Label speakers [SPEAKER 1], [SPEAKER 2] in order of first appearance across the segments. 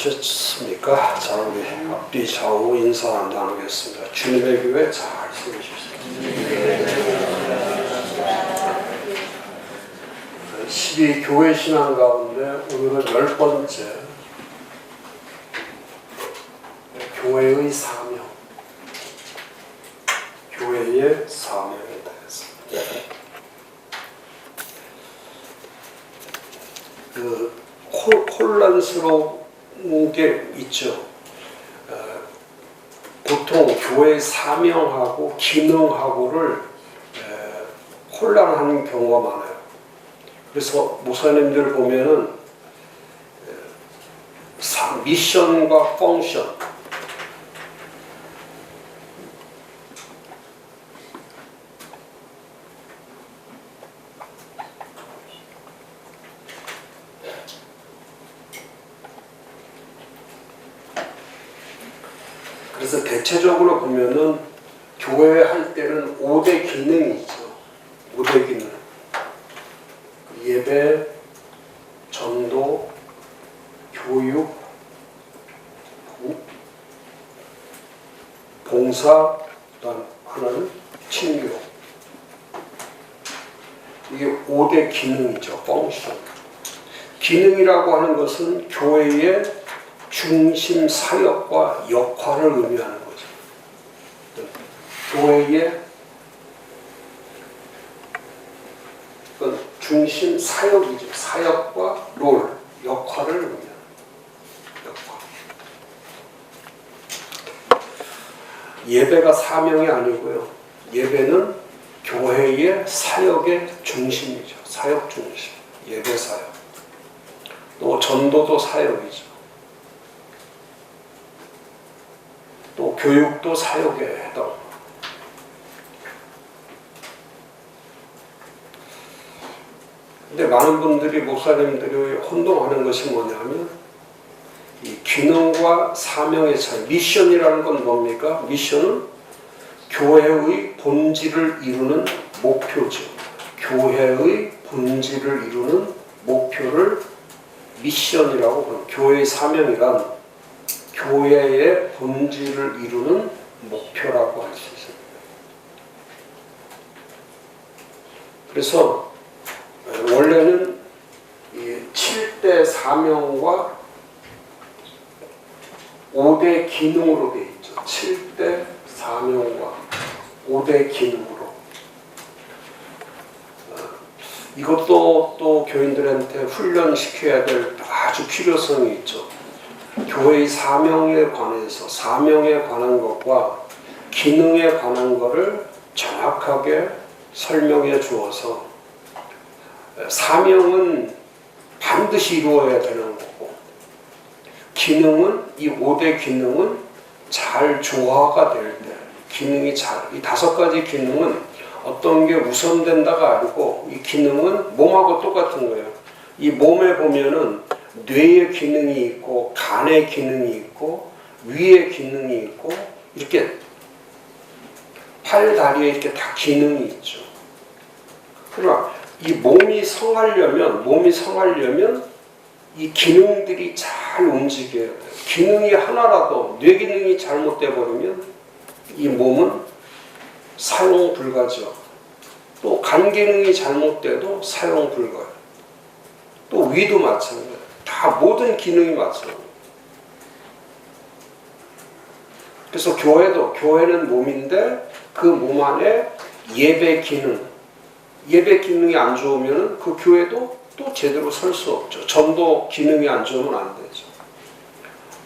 [SPEAKER 1] 안녕하셨습니까? 자, 우리 앞뒤 좌우 인사 나누겠습니다. 주님의 교회 잘 세우십시오. 12 교회 신앙 가운데 오늘은 10번째 교회의 사명, 교회의 사명에 대해서 혼란스러운 게 있죠. 보통 교회 사명하고 기능하고를 혼란하는 경우가 많아요. 그래서 목사님들 보면은 미션과 펑션, 그래서 대체적으로 보면은 교회 할 때는 5대 기능이 있죠. 5대 기능. 예배, 전도, 교육, 봉사, 그다음 하나는 친교. 이게 5대 기능이죠. 펑션. 기능이라고 하는 것은 교회의 중심 사역과 역할을 의미하는 거죠. 교회의 중심 사역이죠. 사역과 롤, 역할을 의미하는 역할. 예배가 사명이 아니고요. 예배는 교회의 사역의 중심이죠. 사역 중심. 예배 사역. 또 전도도 사역이죠. 또 교육도 사역에 해당. 근데 많은 분들이 목사님들이 혼동하는 것이 뭐냐면 이 기능과 사명의 차이. 미션이라는 건 뭡니까? 미션은 교회의 본질을 이루는 목표죠. 교회의 본질을 이루는 목표를 미션이라고 부릅니다. 교회의 사명이란 교회의 본질을 이루는 목표라고 할 수 있습니다. 그래서 원래는 이 7대 사명과 5대 기능으로 되어 있죠. 7대 사명과 5대 기능으로. 이것도 또 교인들한테 훈련시켜야 될 아주 필요성이 있죠. 교회의 사명에 관해서 사명에 관한 것과 기능에 관한 것을 정확하게 설명해 주어서 사명은 반드시 이루어야 되는 거고 기능은 이 5대 기능은 잘 조화가 될 때 기능이 잘 이 5가지 기능은 어떤 게 우선된다가 아니고 이 기능은 몸하고 똑같은 거예요. 이 몸에 보면은 뇌의 기능이 있고 간의 기능이 있고 위의 기능이 있고 이렇게 팔, 다리에 이렇게 다 기능이 있죠. 그러나 이 몸이 성하려면 이 기능들이 잘 움직여야 돼요. 기능이 하나라도 뇌 기능이 잘못돼 버리면 이 몸은 사용 불가죠. 또 간 기능이 잘못돼도 사용 불가요. 또 위도 마찬가지예요. 다 모든 기능이 마찬가지예요. 그래서 교회는 몸인데 그 몸 안에 예배 기능이 안 좋으면 그 교회도 또 제대로 설 수 없죠. 전도 기능이 안 좋으면 안 되죠.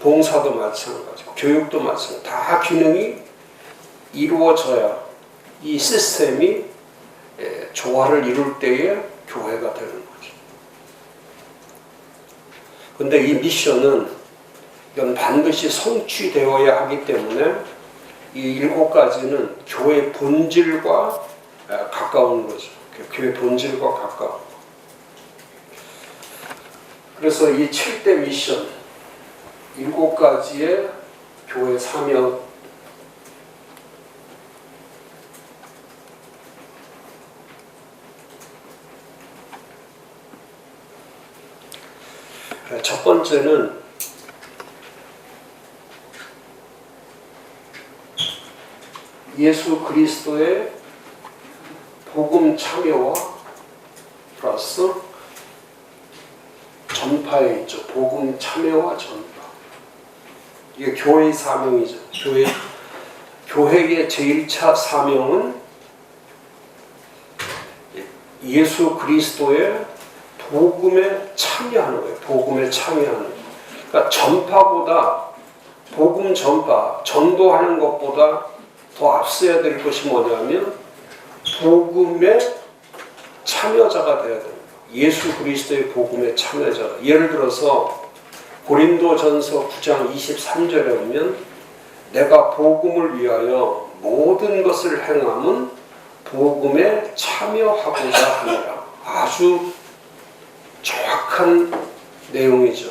[SPEAKER 1] 봉사도 마찬가지고 교육도 마찬가지고 다 기능이 이루어져야 이 시스템이 조화를 이룰 때에 교회가 되는 거죠. 근데 이 미션은 이건 반드시 성취되어야 하기 때문에 이 7가지는 교회 본질과 가까운 거죠. 교회 본질과 가까운 거. 그래서 이 7대 미션, 7가지의 교회 사명, 첫 번째는 예수 그리스도의 복음 참여와 플러스 전파에 있죠. 복음 참여와 전파. 이게 교회의 사명이죠. 교회의 제1차 사명은 예수 그리스도의 복음에 참여하는 거예요. 복음에 참여하는 거예요. 그러니까 전파보다 복음 전파, 전도하는 것보다 더 앞서야 될 것이 뭐냐면 복음의 참여자가 되어야 됩니다. 예수 그리스도의 복음의 참여자가. 예를 들어서 고린도전서 9장 23절에 보면 내가 복음을 위하여 모든 것을 행함은 복음에 참여하고자 합니다. 아주 정확한 내용이죠.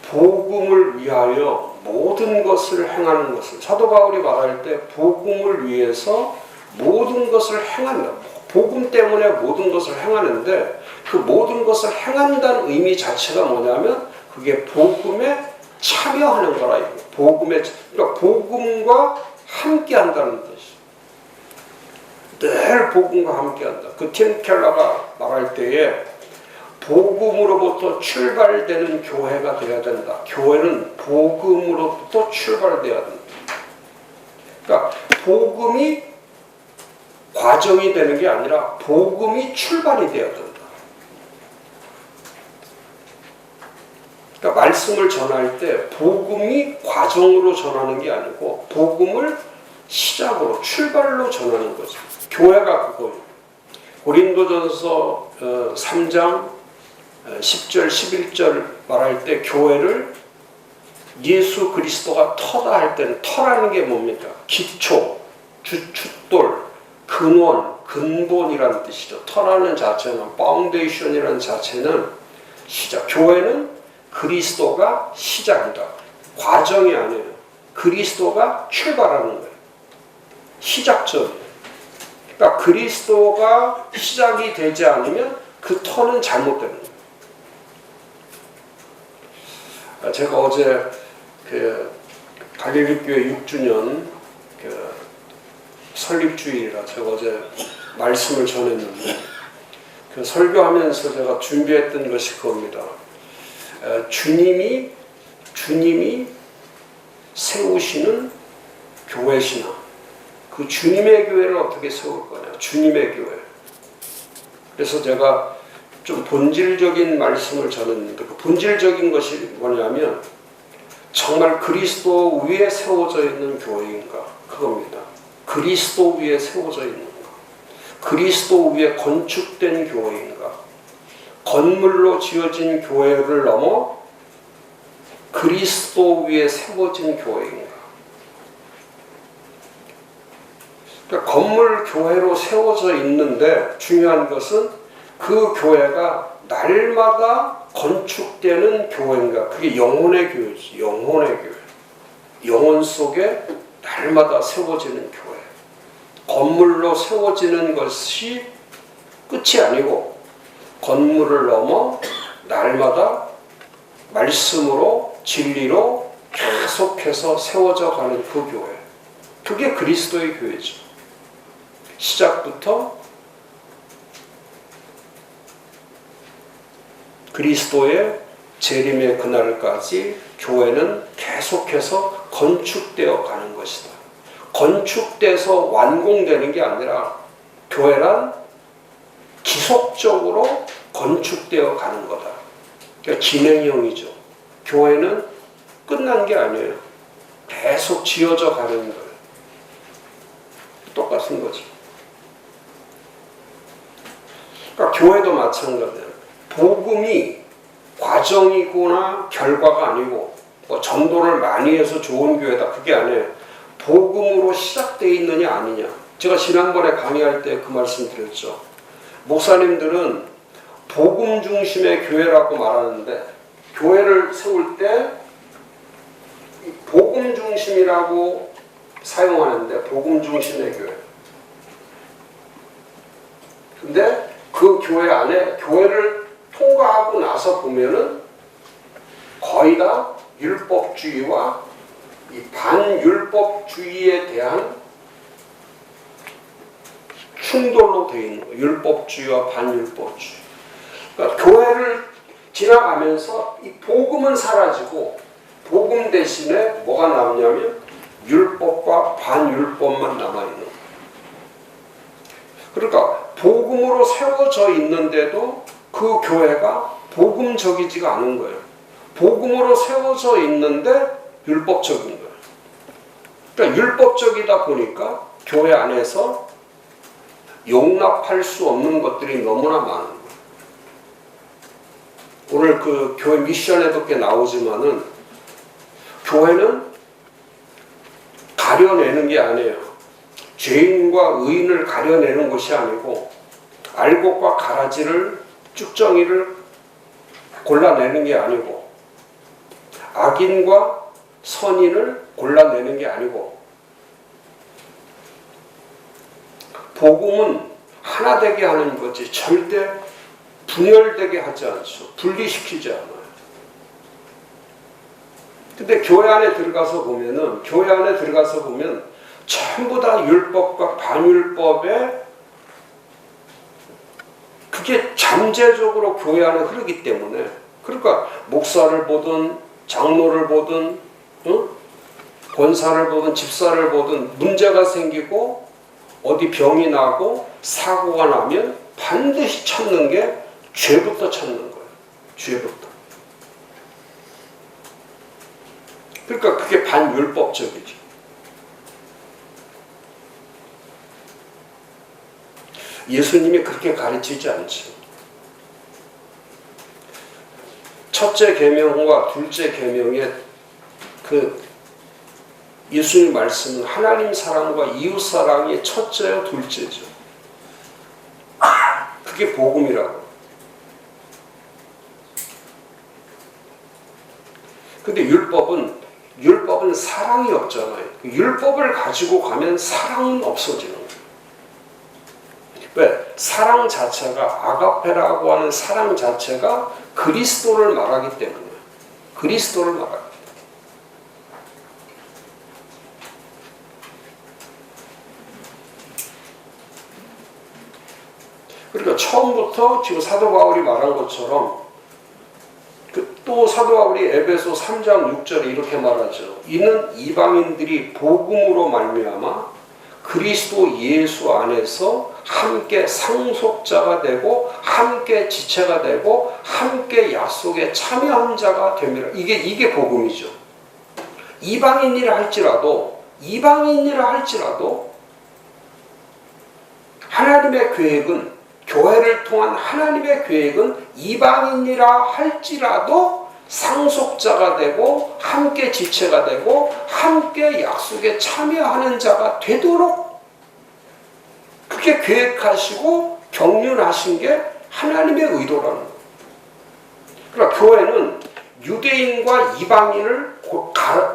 [SPEAKER 1] 복음을 위하여 모든 것을 행하는 것을 사도 바울이 말할 때 복음을 위해서 모든 것을 행한다. 복음 때문에 모든 것을 행하는데 그 모든 것을 행한다는 의미 자체가 뭐냐면 그게 복음에 참여하는 거라. 그러니까 복음과 함께 한다는 뜻이에요. 늘 복음과 함께 한다. 그 팀 켈러가 말할 때에 복음으로부터 출발되는 교회가 되어야 된다. 교회는 복음으로부터 출발되어야 된다. 그러니까 복음이 과정이 되는 게 아니라 복음이 출발이 되어야 된다. 그러니까 말씀을 전할 때 복음이 과정으로 전하는 게 아니고 복음을 시작으로 출발로 전하는 거죠. 교회가 그거예요. 고린도전서 3장 10절 11절 말할 때 교회를 예수 그리스도가 터다 할 때는 터라는 게 뭡니까? 기초, 주춧돌, 근원, 근본이라는 뜻이죠. 터라는 자체는 파운데이션이라는 자체는 시작. 교회는 그리스도가 시작이다. 과정이 아니에요. 그리스도가 출발하는 거예요. 시작점이에요. 그러니까 그리스도가 시작이 되지 않으면 그 터는 잘못되는 거예요. 제가 어제 갈릴리교회 6주년 설립주일이라 제가 어제 말씀을 전했는데 설교하면서 제가 준비했던 것이 그겁니다. 주님이 세우시는 교회 신앙. 그 주님의 교회를 어떻게 세울 거냐. 주님의 교회. 그래서 제가 좀 본질적인 말씀을 전했는데 그 본질적인 것이 뭐냐면 정말 그리스도 위에 세워져 있는 교회인가 그겁니다. 그리스도 위에 세워져 있는가. 그리스도 위에 건축된 교회인가. 건물로 지어진 교회를 넘어 그리스도 위에 세워진 교회인가. 그러니까 건물 교회로 세워져 있는데 중요한 것은 그 교회가 날마다 건축되는 교회인가. 그게 영혼의 교회지. 영혼의 교회. 영혼 속에 날마다 세워지는 교회. 건물로 세워지는 것이 끝이 아니고 건물을 넘어 날마다 말씀으로 진리로 계속해서 세워져 가는 그 교회. 그게 그리스도의 교회죠. 시작부터 그리스도의 재림의 그날까지 교회는 계속해서 건축되어 가는 것이다. 건축돼서 완공되는 게 아니라 교회란 지속적으로 건축되어 가는 거다. 그러니까 진행형이죠. 교회는 끝난 게 아니에요. 계속 지어져 가는 거예요. 똑같은 거죠. 그러니까 교회도 마찬가지예요. 복음이 과정이거나 결과가 아니고 뭐 전도를 많이 해서 좋은 교회다 그게 아니에요. 복음으로 시작되어 있느냐 아니냐. 제가 지난번에 강의할 때 그 말씀 드렸죠. 목사님들은 복음 중심의 교회라고 말하는데 교회를 세울 때 복음 중심이라고 사용하는데 복음 중심의 교회. 근데 그 교회 안에 교회를 통과하고 나서 보면은 거의 다 율법주의와 이 반율법주의에 대한 충돌로 되어 있는 거예요. 율법주의와 반율법주의. 그러니까 교회를 지나가면서 이 복음은 사라지고 복음 대신에 뭐가 남냐면 율법과 반율법만 남아있는 거예요. 그러니까 복음으로 세워져 있는데도 그 교회가 복음적이지가 않은 거예요. 복음으로 세워져 있는데 율법적인 거예요. 그러니까 율법적이다 보니까 교회 안에서 용납할 수 없는 것들이 너무나 많은 거예요. 오늘 그 교회 미션에도 꽤 나오지만은 교회는 가려내는 게 아니에요. 죄인과 의인을 가려내는 것이 아니고 알곡과 가라지를 쭉정이를 골라내는 게 아니고 악인과 선인을 골라내는 게 아니고 복음은 하나 되게 하는 거지 절대 분열되게 하지 않죠. 분리시키지 않아요. 근데 교회 안에 들어가서 보면 전부 다 율법과 반율법에 그게 잠재적으로 교회 안에 흐르기 때문에 그러니까 목사를 보든 장로를 보든 권사를 보든 집사를 보든 문제가 생기고 어디 병이 나고 사고가 나면 반드시 찾는 게 죄부터 찾는 거예요. 죄부터. 그러니까 그게 반율법적이지. 예수님이 그렇게 가르치지 않죠. 첫째 계명과 둘째 계명의 그 예수님 말씀은 하나님 사랑과 이웃 사랑이 첫째요, 둘째죠. 그게 복음이라고. 근데 율법은 사랑이 없잖아요. 율법을 가지고 가면 사랑은 없어지는 거예요. 왜? 사랑 자체가 아가페라고 하는 사랑 자체가 그리스도를 말하기 때문에 그리스도를 말하기 때문에 그러니까 처음부터 지금 사도 바울이 말한 것처럼 또 사도 바울이 에베소 3장 6절에 이렇게 말하죠. 이는 이방인들이 복음으로 말미암아 그리스도 예수 안에서 함께 상속자가 되고 함께 지체가 되고 함께 약속에 참여한 자가 됩니다. 이게 복음이죠. 이방인이라 할지라도 하나님의 계획은 교회를 통한 하나님의 계획은 이방인이라 할지라도 상속자가 되고 함께 지체가 되고 함께 약속에 참여하는 자가 되도록 그렇게 계획하시고 경륜하신 게 하나님의 의도라는 거예요. 그러니까 교회는 유대인과 이방인을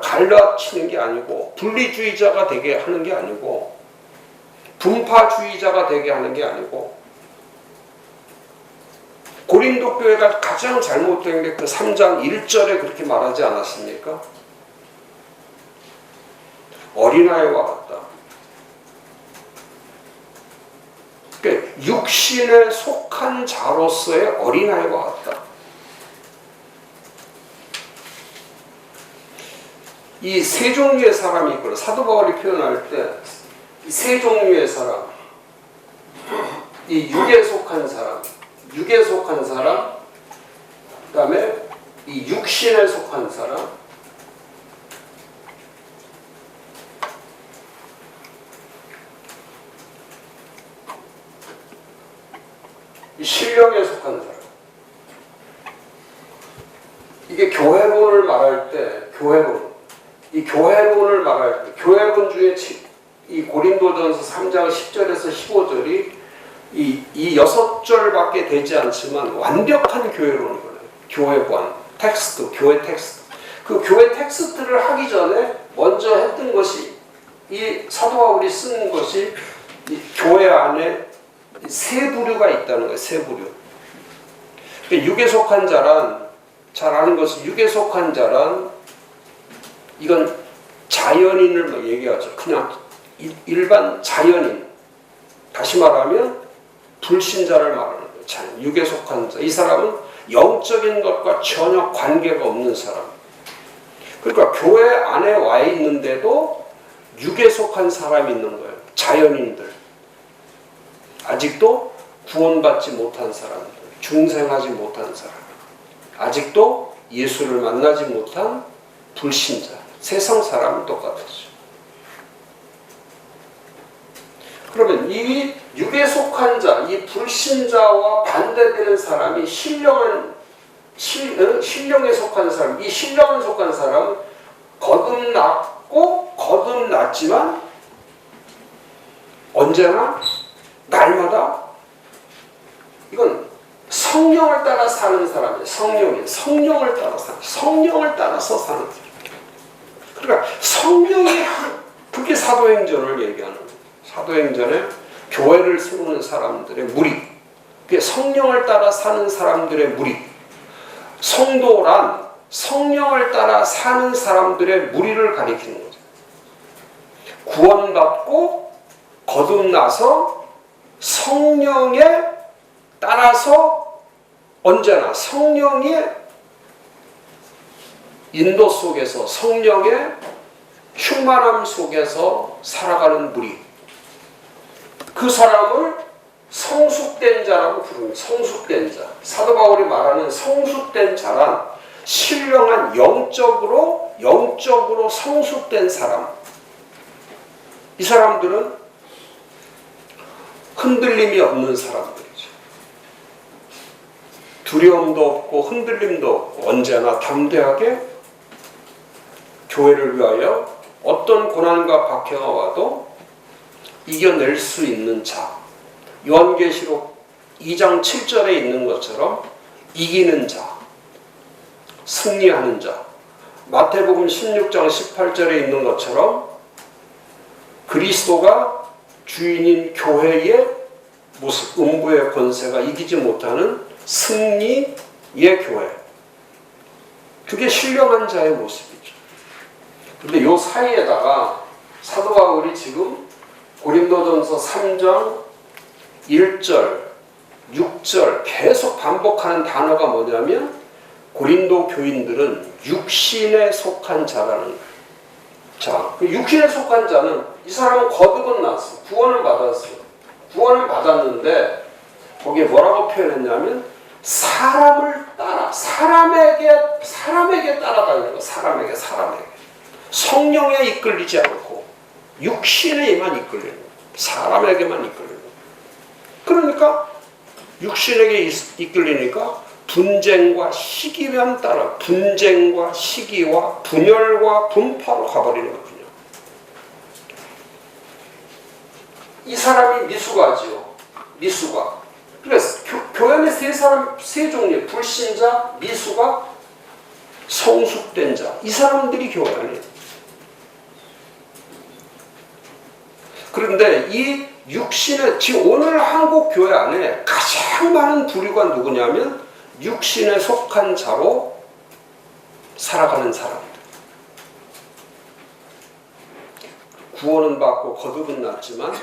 [SPEAKER 1] 갈라치는 게 아니고 분리주의자가 되게 하는 게 아니고 분파주의자가 되게 하는 게 아니고 고린도 교회가 가장 잘못된 게 그 3장 1절에 그렇게 말하지 않았습니까? 어린아이와 같다. 그러니까 육신에 속한 자로서의 어린아이와 같다. 이 세 종류의 사람이 있거든. 사도 바울이 표현할 때 이 세 종류의 사람, 이 육에 속한 사람, 그 다음에 이 육신에 속한 사람, 이 신령에 속한 사람. 이게 교회론을 말할 때, 교회론을 말할 때, 교회론 중에 이 고린도전서 3장 10절에서 15절이 이 6절밖에 되지 않지만 완벽한 교회론이거든요. 교회관, 텍스트, 교회 텍스트. 그 교회 텍스트를 하기 전에 먼저 했던 것이 이 사도 바울이 쓴 것이 이 교회 안에 세 부류가 있다는 거예요. 세 부류. 육에 속한 자란 잘 아는 것은 육에 속한 자란 이건 자연인을 얘기하죠. 그냥 일반 자연인. 다시 말하면 불신자를 말하는 거예요. 참, 육에 속한 자. 이 사람은 영적인 것과 전혀 관계가 없는 사람. 그러니까 교회 안에 와 있는데도 육에 속한 사람이 있는 거예요. 자연인들. 아직도 구원받지 못한 사람들. 중생하지 못한 사람. 아직도 예수를 만나지 못한 불신자. 세상 사람은 똑같았죠. 그러면 이 육에 속한 자, 이 불신자와 반대되는 사람이 신령에 속한 사람, 이 신령에 속한 사람은 거듭났고 거듭났지만 언제나 날마다 이건 성령을 따라 사는 사람이에요. 성령을 따라서 사는 사람. 그러니까 성령이 그게 사도행전을 얘기하는 거예요. 사도행전에 교회를 세우는 사람들의 무리, 그게 성령을 따라 사는 사람들의 무리. 성도란 성령을 따라 사는 사람들의 무리를 가리키는 거죠. 구원받고 거듭나서 성령에 따라서 언제나 성령의 인도 속에서, 성령의 충만함 속에서 살아가는 무리. 그 사람을 성숙된 자라고 부릅니다. 성숙된 자. 사도 바울이 말하는 성숙된 자란 신령한 영적으로 성숙된 사람. 이 사람들은 흔들림이 없는 사람들이죠. 두려움도 없고 흔들림도 없고 언제나 담대하게 교회를 위하여 어떤 고난과 박해가 와도 이겨낼 수 있는 자. 요한계시록 2장 7절에 있는 것처럼 이기는 자, 승리하는 자. 마태복음 16장 18절에 있는 것처럼 그리스도가 주인인 교회의 모습, 음부의 권세가 이기지 못하는 승리의 교회. 그게 신령한 자의 모습이죠. 그런데 요 사이에다가 사도 바울이 지금 고린도전서 3장 1절, 6절 계속 반복하는 단어가 뭐냐면 고린도 교인들은 육신에 속한 자라는 거예요. 자, 그 육신에 속한 자는 이 사람은 거듭은 났어. 구원을 받았어. 구원을 받았는데 거기에 뭐라고 표현했냐면 사람을 따라, 사람에게 따라다니는 거. 사람에게. 성령에 이끌리지 않고 육신에만 이끌리는 거. 사람에게만 이끌리는 거. 그러니까 육신에게 이끌리니까 분쟁과 시기만 따라 분쟁과 시기와 분열과 분파로 가버리는 거군요. 이 사람이 미수가지요. 미수가. 그래서 교회 안에 세 종류, 불신자, 미수가, 성숙된 자. 이 사람들이 교회 안에. 그런데 이 육신의, 지금 오늘 한국 교회 안에 가장 많은 부류가 누구냐면 육신에 속한 자로 살아가는 사람들. 구원은 받고 거듭은 났지만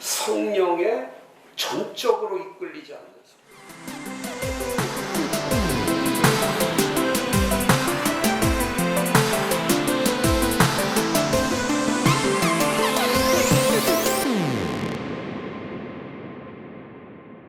[SPEAKER 1] 성령에 전적으로 이끌리지 않는 사람.